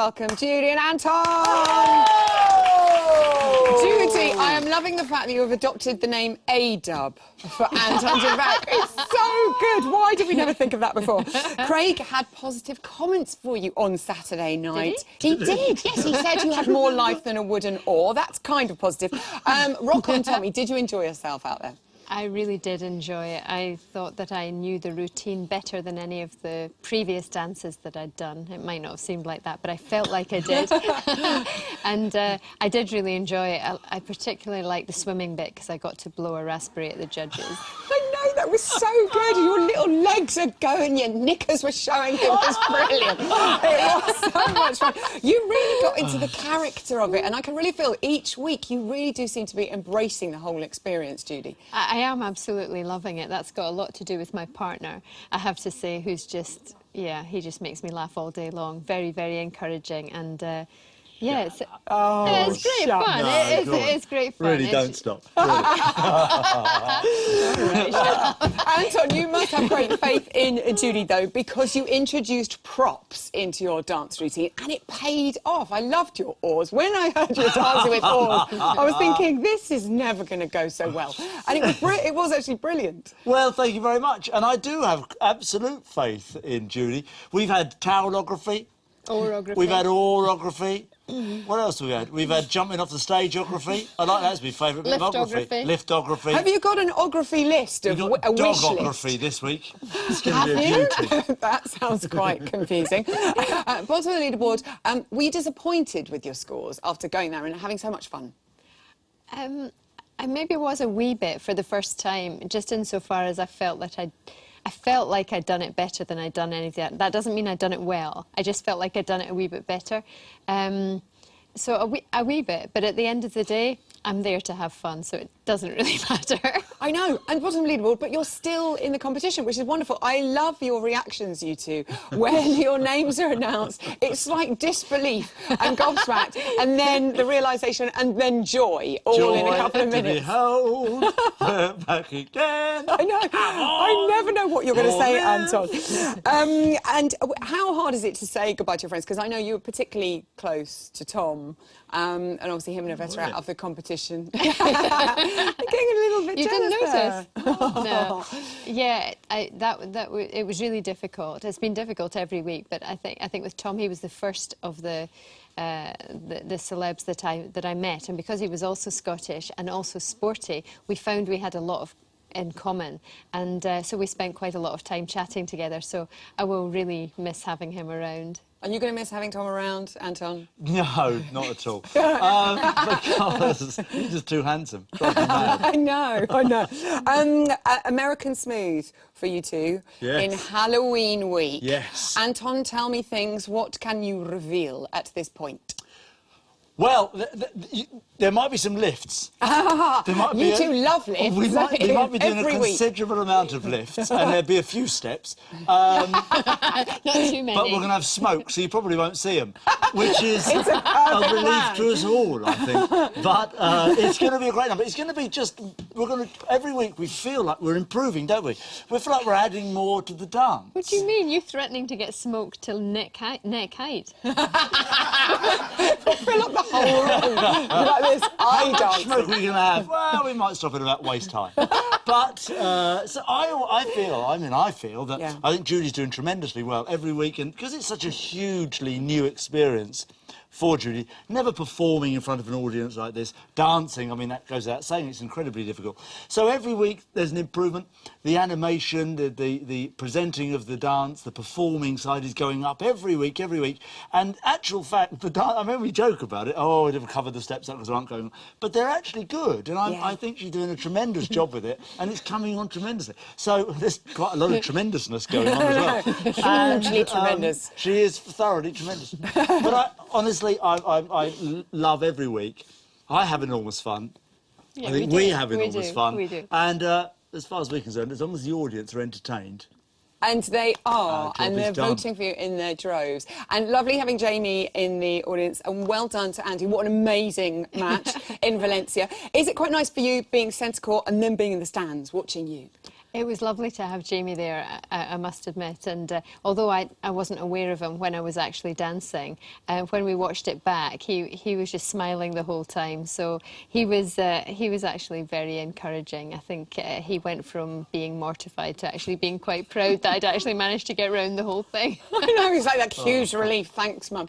Welcome, Judy and Anton! Judy, I am loving the fact that you have adopted the name A-Dub for Anton to back. It's so good. Why did we never think of that before? Craig had positive comments for you on Saturday night. Did he? He did, yes. He said you had more life than a wooden oar. That's kind of positive. Rock on, Tommy. Did you enjoy yourself out there? I really did enjoy it. I thought that I knew the routine better than any of the previous dances that I'd done. It might not have seemed like that, but I felt like I did. And I did really enjoy it. I particularly liked the swimming bit because I got to blow a raspberry at the judges. I know, that was so good. Your little legs are going, your knickers were showing. It was brilliant. It was so much fun. You really got into the character of it, and I can really feel each week you really do seem to be embracing the whole experience, Judy. I am absolutely loving it. That's got a lot to do with my partner, I have to say, who's just, yeah, he just makes me laugh all day long. Very, very encouraging, and yeah, it's great fun. It is great fun. Really, don't stop. Really. Anton, you must have great faith in Judy, though, because you introduced props into your dance routine, and it paid off. I loved your oars. When I heard you were dancing with oars, I was thinking, this is never going to go so well. And it was actually brilliant. Well, thank you very much. And I do have absolute faith in Judy. We've had towelography. Orography. We've had orography. What else have we had? We've had jumping off the stageography. I like that's my favourite bit of ography. Liftography. Have you got an ography list of a wish list? Dogography this week. It's going to be a beauty. That sounds quite confusing. Bottom of the leaderboard, were you disappointed with your scores after going there and having so much fun? I maybe was a wee bit for the first time, just insofar as I felt that I felt like I'd done it better than I'd done anything. That doesn't mean I'd done it well. I just felt like I'd done it a wee bit better. So a wee bit, but at the end of the day, I'm there to have fun, so it doesn't really matter. I know, and bottom leaderboard, but you're still in the competition, which is wonderful. I love your reactions, you two. When your names are announced, it's like disbelief and gobsmacked, and then the realisation, and then joy, all in a couple of minutes. Behold, we're back again. I know. I never know what you're going to say, Anton. And how hard is it to say goodbye to your friends? Because I know you were particularly close to Tom, and obviously him and Yvette are out of the competition. You're getting a little bit you jealous didn't notice? there. No. Yeah, it was really difficult. It's been difficult every week, but I think with Tom, he was the first of the celebs that I met, and because he was also Scottish and also sporty, we found we had a lot of in common, and so we spent quite a lot of time chatting together, so I will really miss having him around. Are you going to miss having Tom around, Anton? No, not at all. Because he's just too handsome. I know. American Smooth for you two in Halloween week. Yes. Anton, tell me things. What can you reveal at this point? Well, there might be some lifts. You two love lifts. We might be doing a considerable amount of lifts, and there'll be a few steps. Not too many. But we're going to have smoke, so you probably won't see them, which is a relief to us all, I think. But it's going to be a great number. It's going to be just... Every week we feel like we're improving, don't we? We feel like we're adding more to the dance. What do you mean? You're threatening to get smoked till neck height? Fill up the whole room like this eye dance. Smoke we're going to have? Well, we might stop at about waist high. But so I feel that I think Judy's doing tremendously well every week, and because it's such a hugely new experience for Judy, never performing in front of an audience like this, dancing, I mean, that goes without saying, it's incredibly difficult. So every week there's an improvement. The animation, the presenting of the dance, the performing side is going up every week. And actual fact, the dance, I mean, we joke about it, oh, we never covered the steps up because they aren't going on. But they're actually good, and I think she's doing a tremendous job with it, and it's coming on tremendously. So there's quite a lot of tremendousness going on as well. Hugely tremendous. She is thoroughly tremendous. But honestly, I love every week. I have enormous fun. Yeah, I think we have enormous fun. We do. And as far as we're concerned, as long as the audience are entertained. And they are, and they're voting for you in their droves. And lovely having Jamie in the audience, and well done to Andy. What an amazing match in Valencia. Is it quite nice for you being centre court and then being in the stands, watching you? It was lovely to have Jamie there, I must admit, and although I wasn't aware of him when I was actually dancing, when we watched it back, he was just smiling the whole time, so he was actually very encouraging. I think he went from being mortified to actually being quite proud that I'd actually managed to get round the whole thing. I know, it's like that huge relief. Thanks, Mum.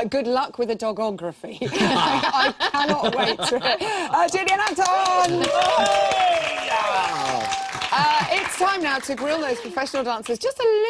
Good luck with the dogography. I cannot wait to it. Judy Anton! It's time now to grill those professional dancers just a little